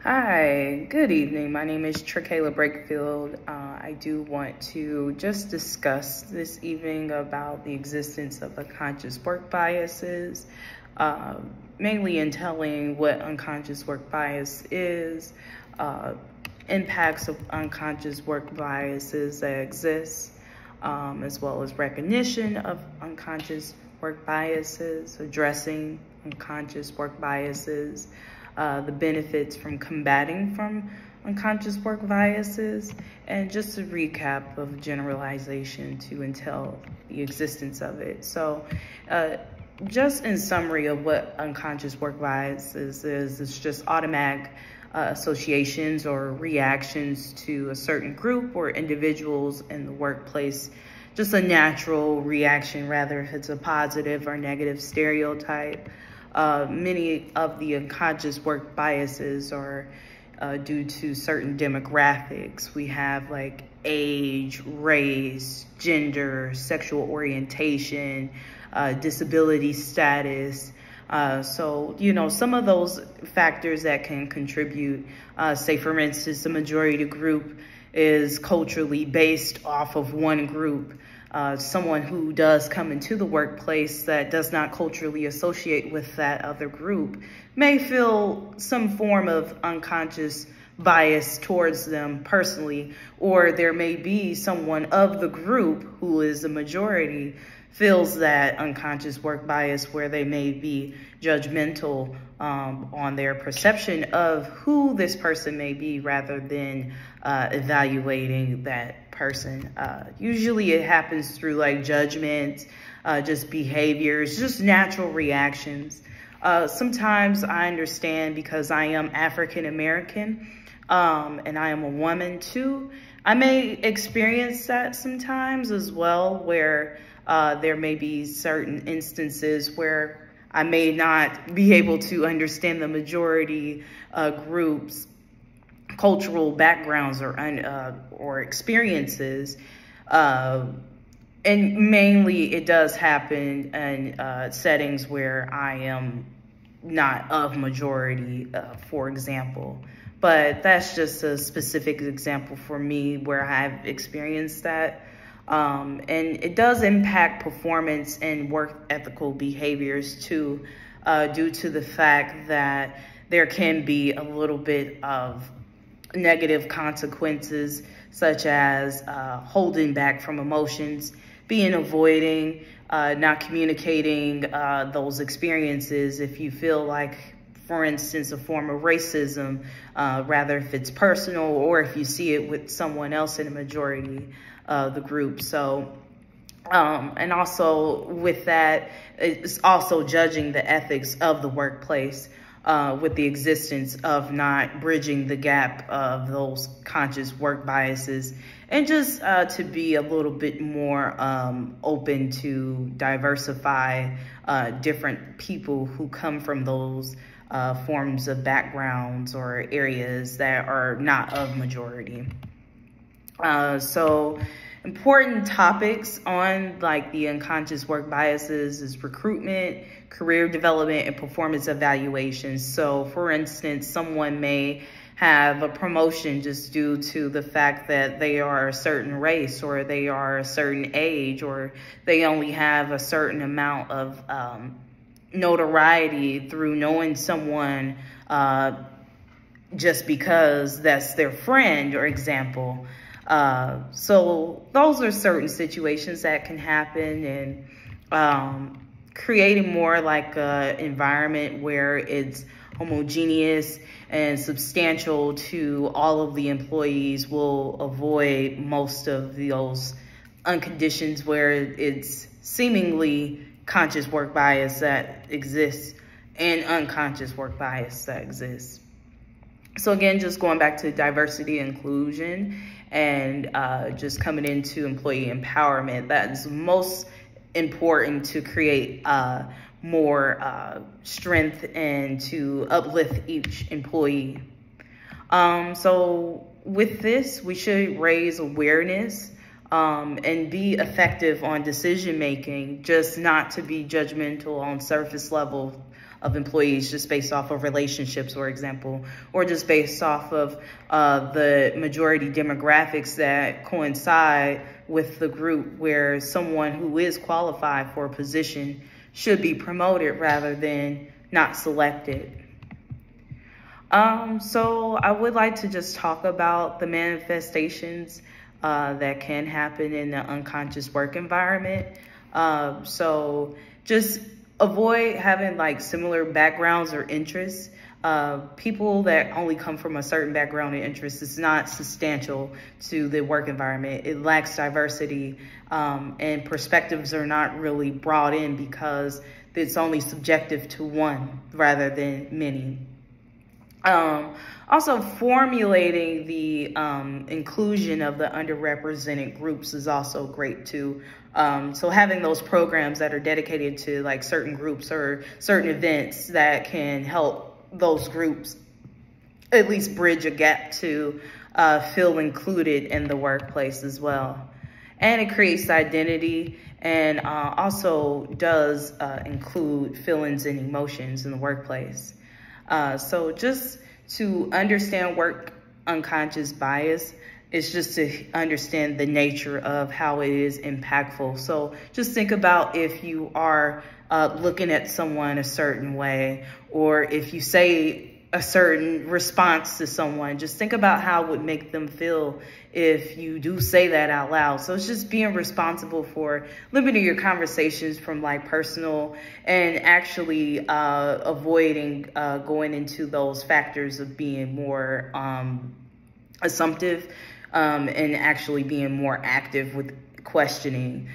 Hi, good evening. My name is Trakayla Brakefield. I do want to just discuss this evening about the existence of unconscious work biases, mainly in telling what unconscious work bias is, impacts of unconscious work biases that exist, as well as recognition of unconscious work biases, addressing unconscious work biases, the benefits from combating from unconscious work biases, and just a recap of generalization to entail the existence of it. So just in summary of what unconscious work biases is, it's just automatic associations or reactions to a certain group or individuals in the workplace. Just a natural reaction, rather if it's a positive or negative stereotype. Many of the unconscious work biases are due to certain demographics. We have like age, race, gender, sexual orientation, disability status. So, some of those factors that can contribute, say for instance, the majority group is culturally based off of one group. Someone who does come into the workplace that does not culturally associate with that other group may feel some form of unconscious bias towards them personally, or there may be someone of the group who is the majority feels that unconscious work bias where they may be judgmental on their perception of who this person may be rather than evaluating that person. Usually it happens through like judgment, just behaviors, just natural reactions. Sometimes I understand because I am African American and I am a woman too. I may experience that sometimes as well, where there may be certain instances where I may not be able to understand the majority group's cultural backgrounds or experiences. And mainly it does happen in settings where I am not of majority, for example. But that's just a specific example for me where I've experienced that. And it does impact performance and work ethical behaviors too, due to the fact that there can be a little bit of negative consequences, such as holding back from emotions, being avoiding, not communicating those experiences if you feel like, for instance, a form of racism, rather if it's personal or if you see it with someone else in a majority of the group. So, and also with that, it's also judging the ethics of the workplace with the existence of not bridging the gap of those conscious work biases, and just to be a little bit more open to diversify different people who come from those forms of backgrounds or areas that are not of majority. So important topics on like the unconscious work biases is recruitment, career development, and performance evaluations. So for instance, someone may have a promotion just due to the fact that they are a certain race, or they are a certain age, or they only have a certain amount of notoriety through knowing someone just because that's their friend or example. So those are certain situations that can happen, and creating more like an environment where it's homogeneous and substantial to all of the employees will avoid most of those unconditions where it's seemingly conscious work bias that exists and unconscious work bias that exists. So again, just going back to diversity and inclusion and just coming into employee empowerment, that's most important to create more strength and to uplift each employee. So with this, we should raise awareness and be effective on decision making, just not to be judgmental on surface level of employees just based off of relationships, for example, or just based off of the majority demographics that coincide with the group where someone who is qualified for a position should be promoted rather than not selected. So I would like to just talk about the manifestations that can happen in the unconscious work environment. So just avoid having like similar backgrounds or interests. People that only come from a certain background and interest is not substantial to the work environment. It lacks diversity, and perspectives are not really brought in because it's only subjective to one rather than many. Also, formulating the inclusion of the underrepresented groups is also great too. So having those programs that are dedicated to like certain groups or certain events that can help those groups at least bridge a gap to feel included in the workplace as well. And it creates identity and also does include feelings and emotions in the workplace. So just to understand work unconscious bias is just to understand the nature of how it is impactful. So just think about if you are looking at someone a certain way, or if you say a certain response to someone, just think about how it would make them feel if you do say that out loud. So it's just being responsible for limiting your conversations from like personal and actually avoiding going into those factors of being more assumptive and actually being more active with questioning,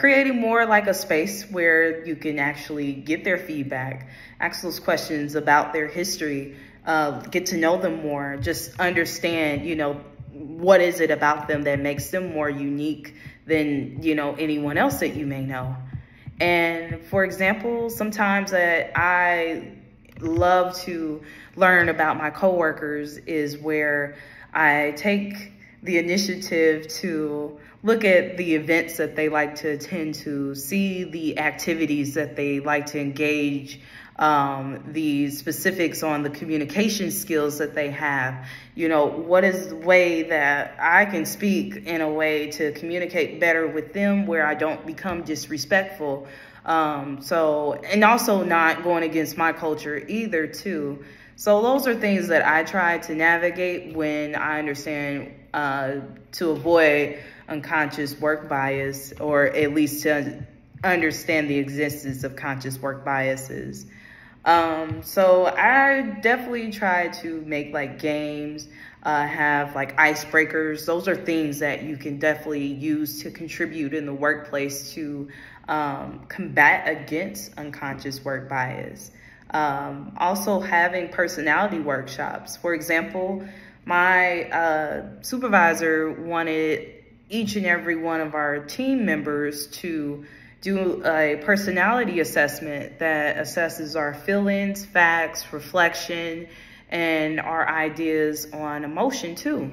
creating more like a space where you can actually get their feedback, ask those questions about their history, get to know them more, just understand, you know, what is it about them that makes them more unique than, you know, anyone else that you may know. And for example, sometimes that I love to learn about my coworkers is where I take the initiative to look at the events that they like to attend to, see the activities that they like to engage, the specifics on the communication skills that they have. You know, what is the way that I can speak in a way to communicate better with them where I don't become disrespectful. And also not going against my culture either too. So those are things that I try to navigate when I understand to avoid unconscious work bias, or at least to understand the existence of conscious work biases. So I definitely try to make like games, have like icebreakers. Those are things that you can definitely use to contribute in the workplace to combat against unconscious work bias. Also having personality workshops. For example, my supervisor wanted each and every one of our team members to do a personality assessment that assesses our feelings, facts, reflection, and our ideas on emotion too.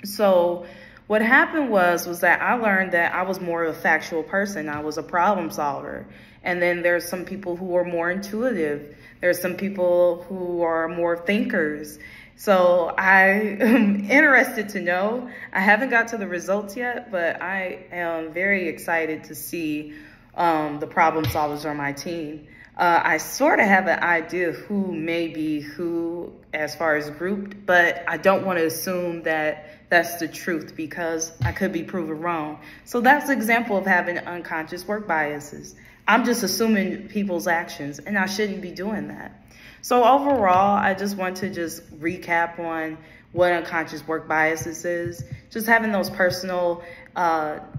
So what happened was that I learned that I was more of a factual person. I was a problem solver. And then there's some people who are more intuitive. There's some people who are more thinkers. So I am interested to know. I haven't got to the results yet, but I am very excited to see the problem solvers on my team. I sort of have an idea of who may be who as far as grouped, but I don't want to assume that that's the truth because I could be proven wrong. So that's an example of having unconscious work biases. I'm just assuming people's actions, and I shouldn't be doing that. So overall, I just want to just recap on what unconscious work biases is. Just having those personal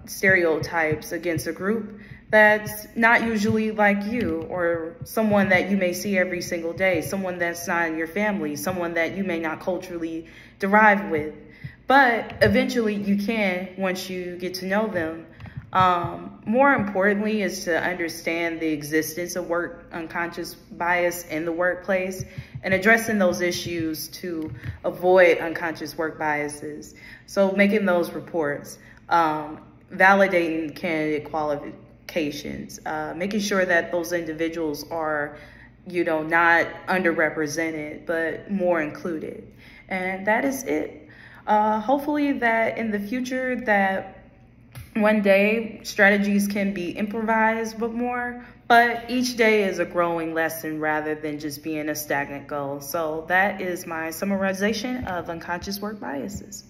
stereotypes against a group that's not usually like you, or someone that you may see every single day, someone that's not in your family, someone that you may not culturally derive with. But eventually you can once you get to know them. More importantly is to understand the existence of work unconscious bias in the workplace and addressing those issues to avoid unconscious work biases. So making those reports, validating candidate qualifications, making sure that those individuals are not underrepresented, but more included. And that is it. Hopefully that in the future that one day strategies can be improvised but each day is a growing lesson rather than just being a stagnant goal. So that is my summarization of unconscious work biases.